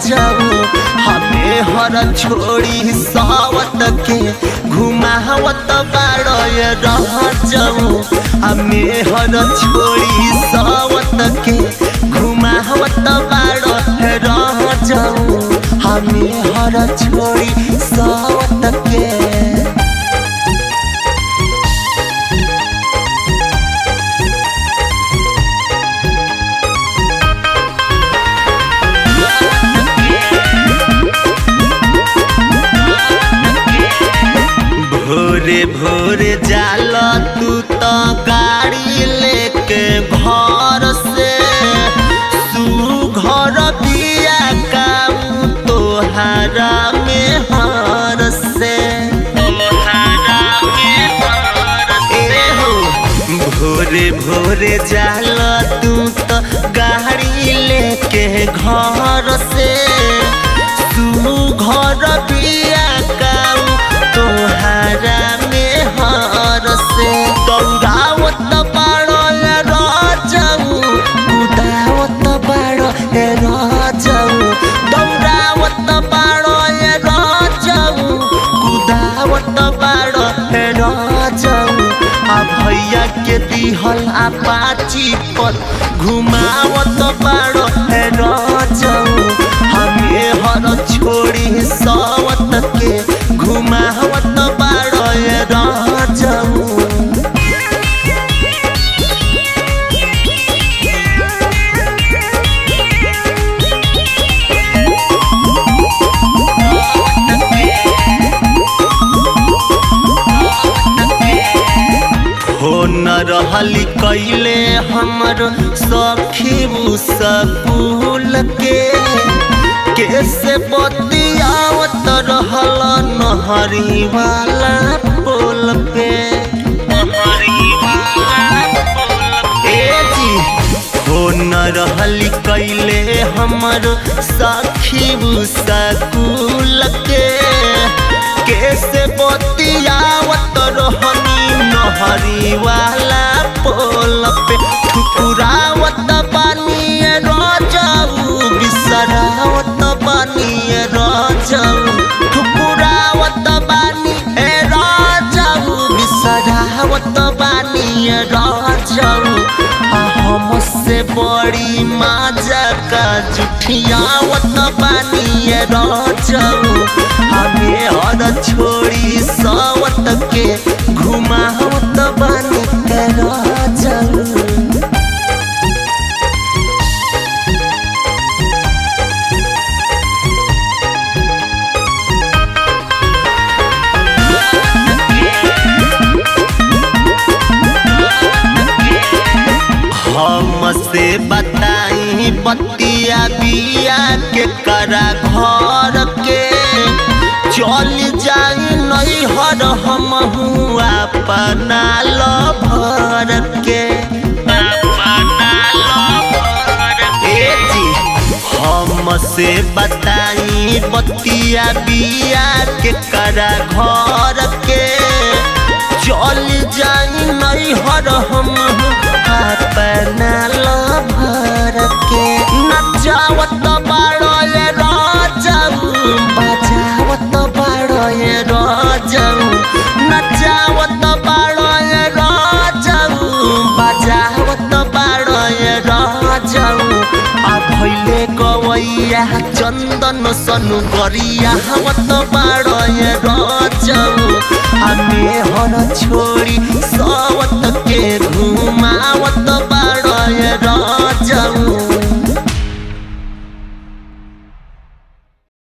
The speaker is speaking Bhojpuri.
जाऊ हमें हर छोड़ी सावत के घुमावत बाड़ो ये रह जाऊ हमें हर छोड़ी सावत के घुमावत बाड़ो ये रह जाऊ हमें हर छोड़ी सावत के। भोरे भोरे जाला तू तो गाड़ी लेके घर से सुघर बिया काऊ तोहारा में हर से भोरे भोरे जाला तू तो गाड़ी लेके घर से सुघर बिया काऊ तोहारा में हर से दौड़ावत बाड़ो राजाऊ कुदावत बाड़ो राजाऊ दौड़ावत बाड़ो राजाऊ कुदावत बाड़ो राजाऊ आ भैया के दिहल अपाची पर घुमावत बाड़ो राजाऊ हमें हर छोड़ी सावत के घुमावत बाड़ो राजाऊ। हो न रहली कैले हमर सखी स्कूल के कैसे बतियावत रहल नहरी वाला पोल पे हो न रहली कैले हमर सखी स्कूल के कैसे बतियावत रहनी नहरी वाला पोल पे ठुकुरावत बानी राजाऊ बिसरावत बानी राजाऊ ठुकुरावत बानी राजाऊ बिसरावत बानी राजाऊ हमसे बड़ी माजा का जुठियावत बानी राजाऊ हमें हर छोड़ी सावत के घुमावत बानी राजाऊ। हमसे बताई बतिया बिया के करा घर के चल जाई नहीं हर हम हुआ अपना लभर के हमसे बताई बतिया बिया के करा घर के चल जाई नहीं हर हम अपना लभर के नचावत बाड़ो राजाऊ बजावत बाड़ो राजाऊ नचावत बाड़ो राजाऊ बजावत बाड़ो राजाऊ आ भैले गवैया चंदन सनु गरियावत बाड़ो राजाऊ हमें हर छोड़ी सावत के घुमावत बाड़ो राजाऊ।